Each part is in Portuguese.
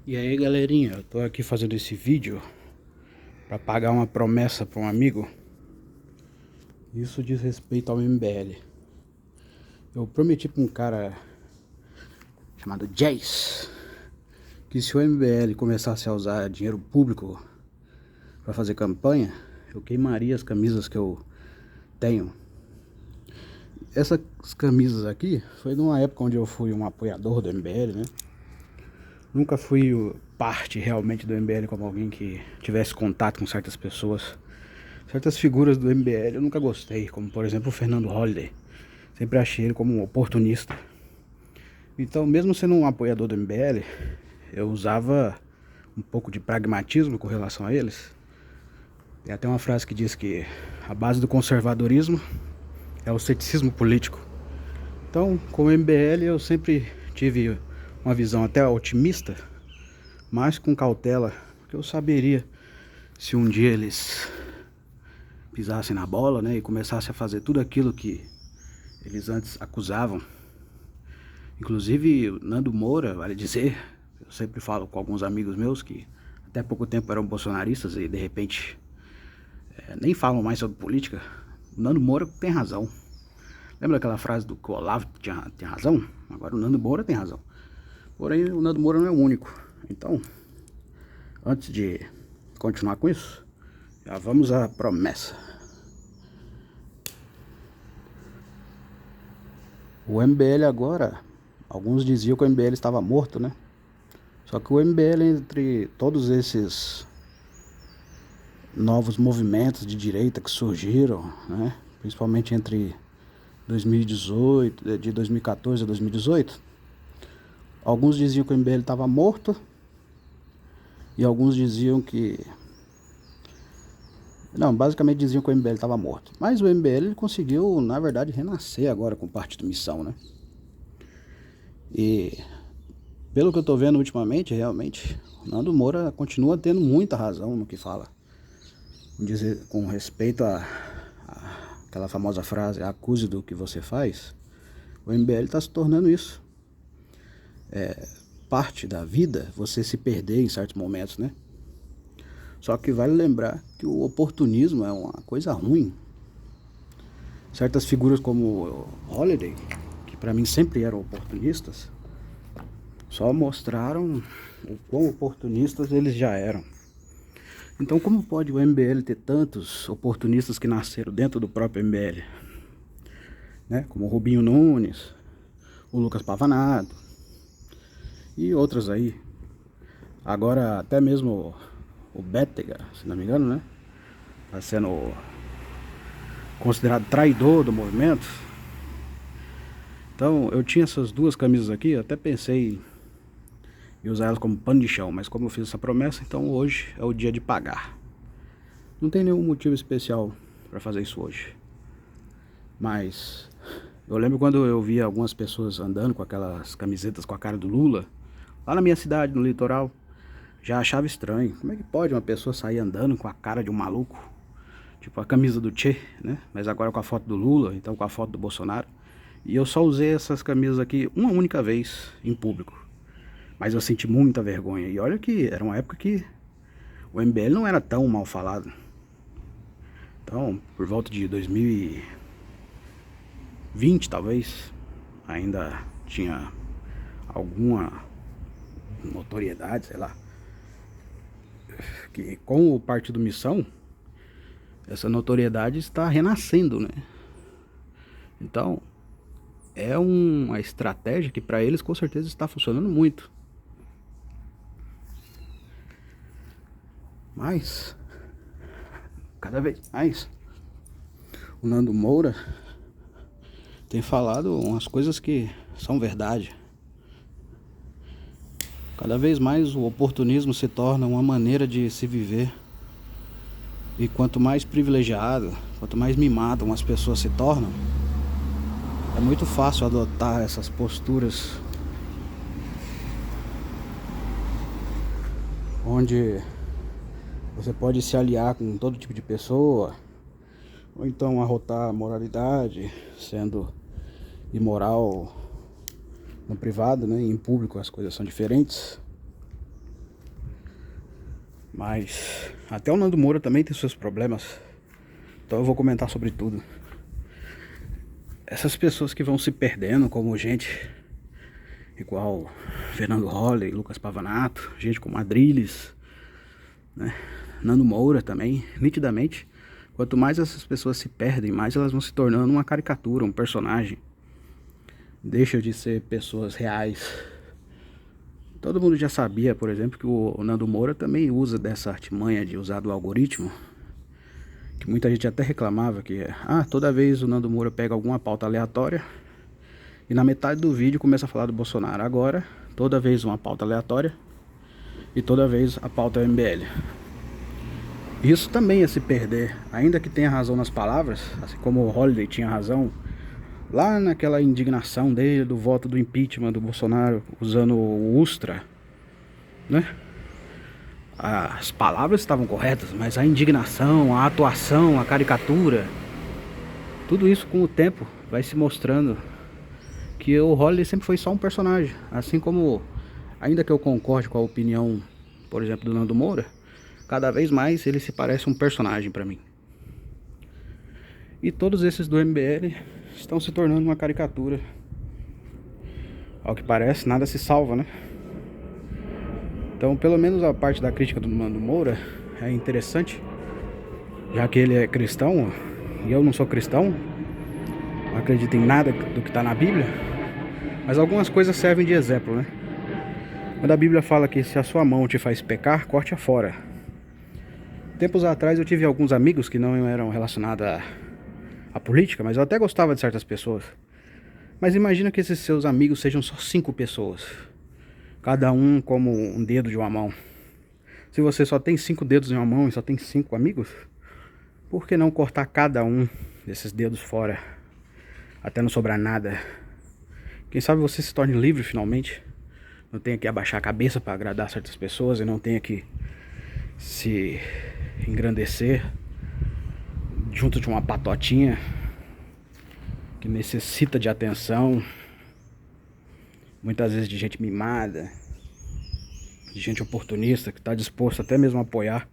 E aí galerinha, eu tô aqui fazendo esse vídeo para pagar uma promessa para um amigo. Isso diz respeito ao MBL. Eu prometi para um cara chamado Jace que se o MBL começasse a usar dinheiro público para fazer campanha, eu queimaria as camisas que eu tenho. Essas camisas aqui foi numa época onde eu fui um apoiador do MBL, né? Nunca fui parte realmente do MBL como alguém que tivesse contato com certas pessoas. Certas figuras do MBL eu nunca gostei, como por exemplo o Fernando Holliday. Sempre achei ele como um oportunista. Então, mesmo sendo um apoiador do MBL, eu usava um pouco de pragmatismo com relação a eles. Tem até uma frase que diz que a base do conservadorismo é o ceticismo político. Então, com o MBL eu sempre tive uma visão até otimista, mas com cautela, porque eu saberia se um dia eles pisassem na bola, né, e começassem a fazer tudo aquilo que eles antes acusavam. Inclusive o Nando Moura, vale dizer, eu sempre falo com alguns amigos meus que até pouco tempo eram bolsonaristas e de repente nem falam mais sobre política. O Nando Moura tem razão. Lembra aquela frase do que o Olavo tinha razão? Agora o Nando Moura tem razão. Porém o Nando Moura não é o único. Então, antes de continuar com isso, já vamos à promessa. O MBL agora, alguns diziam que o MBL estava morto, né? Só que o MBL, entre todos esses novos movimentos de direita que surgiram, né? Principalmente entre 2018, de 2014 a 2018, alguns diziam que o MBL estava morto e alguns diziam que... Não, basicamente diziam que o MBL estava morto. Mas o MBL ele conseguiu, na verdade, renascer agora com o Partido Missão, né? E pelo que eu tô vendo ultimamente, realmente, o Nando Moura continua tendo muita razão no que fala. Dizer, com respeito a aquela famosa frase, acuse do que você faz, o MBL está se tornando isso. É parte da vida você se perder em certos momentos, né? Só que vale lembrar que o oportunismo é uma coisa ruim. Certas figuras como Holliday, que para mim sempre eram oportunistas, só mostraram o quão oportunistas eles já eram. Então como pode o MBL ter tantos oportunistas que nasceram dentro do próprio MBL? Né? Como o Rubinho Nunes, o Lucas Pavanato e outros aí. Agora até mesmo o Bétega, se não me engano, né? Está sendo considerado traidor do movimento. Então eu tinha essas duas camisas aqui, eu até pensei em usar elas como pano de chão, mas como eu fiz essa promessa, então hoje é o dia de pagar. Não tem nenhum motivo especial para fazer isso hoje. Mas eu lembro quando eu via algumas pessoas andando com aquelas camisetas com a cara do Lula, lá na minha cidade, no litoral, já achava estranho. Como é que pode uma pessoa sair andando com a cara de um maluco? Tipo a camisa do Che, né? Mas agora com a foto do Lula, então com a foto do Bolsonaro. E eu só usei essas camisas aqui uma única vez em público. Mas eu senti muita vergonha. E olha que era uma época que o MBL não era tão mal falado. Então, por volta de 2020 talvez, ainda tinha alguma notoriedade, sei lá. Que com o Partido Missão, essa notoriedade está renascendo, né? Então, é uma estratégia que para eles com certeza está funcionando muito. Mas, cada vez mais, o Nando Moura tem falado umas coisas que são verdade. Cada vez mais o oportunismo se torna uma maneira de se viver. E quanto mais privilegiado, quanto mais mimado umas pessoas se tornam, é muito fácil adotar essas posturas onde você pode se aliar com todo tipo de pessoa, ou então arrotar a moralidade, sendo imoral no privado, né? E em público as coisas são diferentes. Mas até o Nando Moura também tem seus problemas. Então eu vou comentar sobre tudo. Essas pessoas que vão se perdendo como gente igual Fernando Holly, Lucas Pavanato, gente como Adrilles, né? Nando Moura também, nitidamente. Quanto mais essas pessoas se perdem, mais elas vão se tornando uma caricatura, um personagem. Deixa de ser pessoas reais. Todo mundo já sabia, por exemplo, que o Nando Moura também usa dessa artimanha de usar do algoritmo. Que muita gente até reclamava que toda vez o Nando Moura pega alguma pauta aleatória e na metade do vídeo começa a falar do Bolsonaro. Agora, toda vez uma pauta aleatória e toda vez a pauta é o MBL. Isso também é se perder, ainda que tenha razão nas palavras, assim como o Holliday tinha razão lá naquela indignação dele do voto do impeachment do Bolsonaro usando o Ustra, né? As palavras estavam corretas, mas a indignação, a atuação, a caricatura, tudo isso com o tempo vai se mostrando que o Holliday sempre foi só um personagem. Assim como, ainda que eu concorde com a opinião, por exemplo, do Nando Moura, cada vez mais ele se parece um personagem pra mim. E todos esses do MBL estão se tornando uma caricatura. Ao que parece, nada se salva, né? Então, pelo menos a parte da crítica do Nando Moura é interessante, já que ele é cristão e eu não sou cristão, não acredito em nada do que está na Bíblia, mas algumas coisas servem de exemplo, né? Quando a Bíblia fala que se a sua mão te faz pecar, corte-a fora. Tempos atrás eu tive alguns amigos que não eram relacionados à política, mas eu até gostava de certas pessoas. Mas imagina que esses seus amigos sejam só 5 pessoas, cada um como um dedo de uma mão. Se você só tem 5 dedos em uma mão e só tem 5 amigos, por que não cortar cada um desses dedos fora, até não sobrar nada? Quem sabe você se torne livre finalmente, não tenha que abaixar a cabeça para agradar certas pessoas e não tenha que se engrandecer junto de uma patotinha que necessita de atenção, muitas vezes de gente mimada, de gente oportunista que está disposto até mesmo a apoiar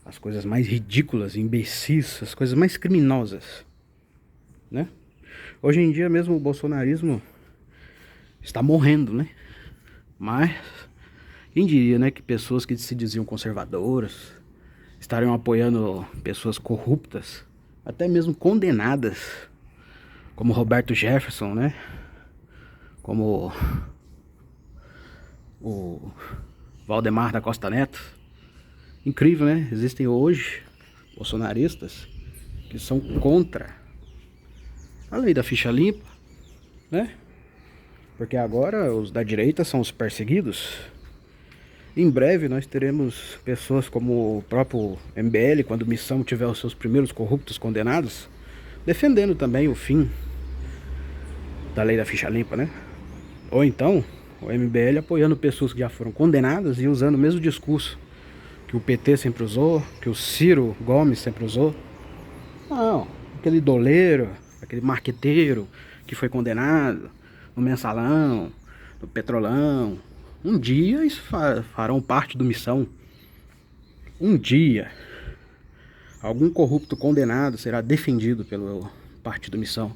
as coisas mais ridículas, imbecis, as coisas mais criminosas, né? Hoje em dia mesmo o bolsonarismo está morrendo, né? Mas quem diria, né, que pessoas que se diziam conservadoras estariam apoiando pessoas corruptas, até mesmo condenadas, como Roberto Jefferson, né? Como o Valdemar da Costa Neto. Incrível, né? Existem hoje bolsonaristas que são contra a lei da ficha limpa, né? Porque agora os da direita são os perseguidos. Em breve nós teremos pessoas como o próprio MBL, quando Missão tiver os seus primeiros corruptos condenados, defendendo também o fim da lei da ficha limpa, né? Ou então o MBL apoiando pessoas que já foram condenadas e usando o mesmo discurso que o PT sempre usou, que o Ciro Gomes sempre usou. Não, aquele doleiro, aquele marqueteiro que foi condenado no Mensalão, no Petrolão. Um dia isso farão parte do Missão. Um dia algum corrupto condenado será defendido pelo partido Missão.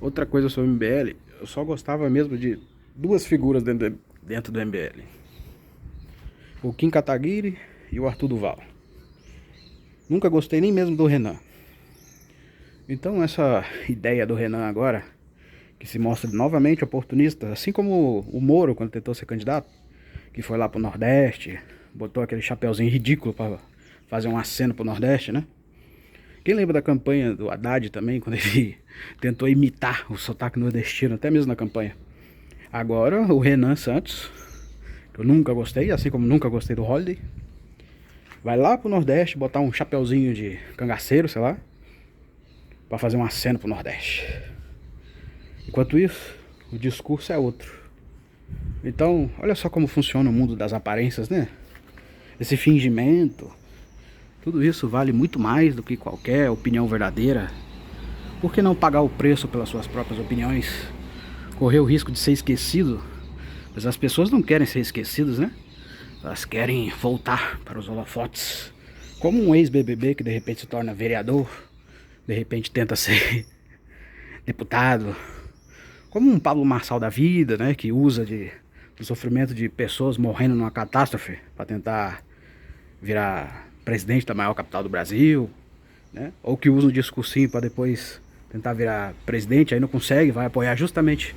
Outra coisa sobre o MBL, eu só gostava mesmo de 2 figuras dentro do MBL. O Kim Kataguiri e o Arthur Duval. Nunca gostei nem mesmo do Renan. Então essa ideia do Renan agora, que se mostra novamente oportunista, assim como o Moro quando tentou ser candidato, que foi lá pro Nordeste, botou aquele chapeuzinho ridículo para fazer um aceno pro Nordeste, né? Quem lembra da campanha do Haddad também, quando ele tentou imitar o sotaque nordestino, até mesmo na campanha. Agora o Renan Santos, que eu nunca gostei, assim como nunca gostei do Holliday, vai lá pro Nordeste botar um chapeuzinho de cangaceiro, sei lá, para fazer um aceno pro Nordeste. Enquanto isso, o discurso é outro. Então, olha só como funciona o mundo das aparências, né? Esse fingimento, tudo isso vale muito mais do que qualquer opinião verdadeira. Por que não pagar o preço pelas suas próprias opiniões? Correr o risco de ser esquecido? Mas as pessoas não querem ser esquecidas, né? Elas querem voltar para os holofotes. Como um ex-BBB que de repente se torna vereador, de repente tenta ser deputado. Como um Pablo Marçal da vida, né? Que usa do sofrimento de pessoas morrendo numa catástrofe para tentar virar presidente da maior capital do Brasil, né? Ou que usa um discursinho para depois tentar virar presidente, aí não consegue, vai apoiar justamente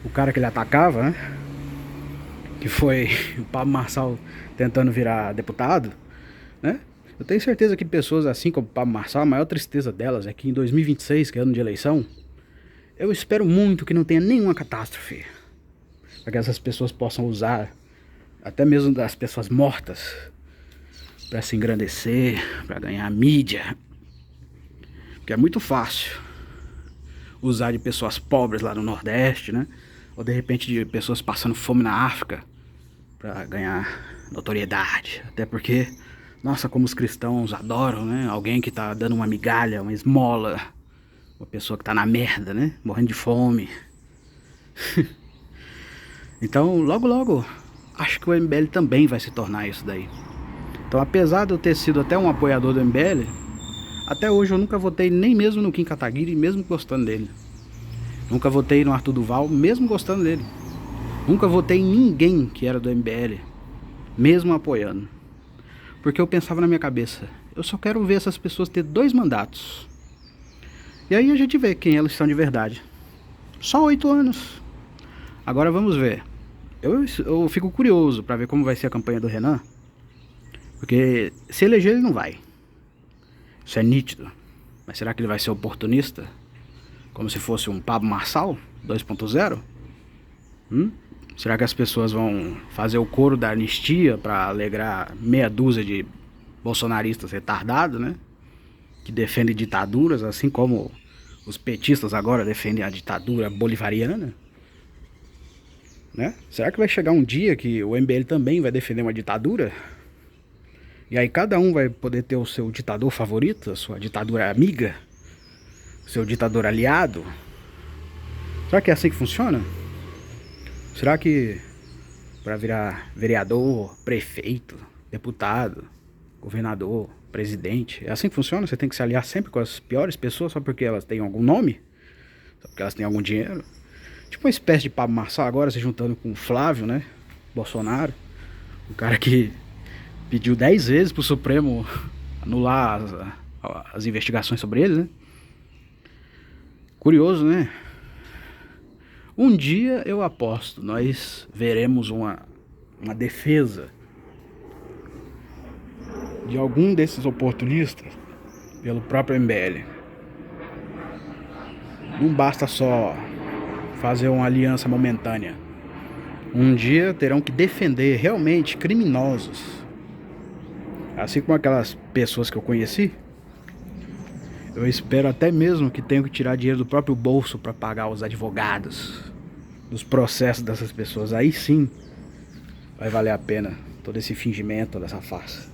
o cara que ele atacava, né? Que foi o Pablo Marçal tentando virar deputado, né? Eu tenho certeza que pessoas assim como o Pablo Marçal, a maior tristeza delas é que em 2026, que é ano de eleição, eu espero muito que não tenha nenhuma catástrofe, para que essas pessoas possam usar, até mesmo das pessoas mortas, para se engrandecer, para ganhar mídia. Porque é muito fácil usar de pessoas pobres lá no Nordeste, né? Ou de repente de pessoas passando fome na África para ganhar notoriedade. Até porque, nossa, como os cristãos adoram, né? Alguém que tá dando uma migalha, uma esmola. Uma pessoa que tá na merda, né? Morrendo de fome. Então, logo logo, acho que o MBL também vai se tornar isso daí. Então, apesar de eu ter sido até um apoiador do MBL, até hoje eu nunca votei nem mesmo no Kim Kataguiri, mesmo gostando dele. Nunca votei no Arthur Duval, mesmo gostando dele. Nunca votei em ninguém que era do MBL, mesmo apoiando. Porque eu pensava na minha cabeça, eu só quero ver essas pessoas ter 2 mandatos. E aí a gente vê quem elas são de verdade. Só 8 anos. Agora vamos ver. Eu fico curioso para ver como vai ser a campanha do Renan. Porque se eleger ele não vai. Isso é nítido. Mas será que ele vai ser oportunista? Como se fosse um Pablo Marçal 2.0? Será que as pessoas vão fazer o coro da anistia para alegrar meia dúzia de bolsonaristas retardados, né? Que defendem ditaduras, assim como os petistas agora defendem a ditadura bolivariana, né? Será que vai chegar um dia que o MBL também vai defender uma ditadura? E aí cada um vai poder ter o seu ditador favorito, a sua ditadura amiga, o seu ditador aliado? Será que é assim que funciona? Será que para virar vereador, prefeito, deputado, governador, presidente, é assim que funciona? Você tem que se aliar sempre com as piores pessoas só porque elas têm algum nome? Só porque elas têm algum dinheiro? Tipo uma espécie de Pablo Marçal agora se juntando com o Flávio, né? Bolsonaro. O cara que pediu 10 vezes pro Supremo anular as investigações sobre ele, né? Curioso, né? Um dia eu aposto, nós veremos uma defesa de algum desses oportunistas pelo próprio MBL. Não basta só fazer uma aliança momentânea. Um dia terão que defender realmente criminosos. Assim como aquelas pessoas que eu conheci. Eu espero até mesmo que tenham que tirar dinheiro do próprio bolso para pagar os advogados dos processos dessas pessoas. Aí sim vai valer a pena todo esse fingimento, toda essa farsa.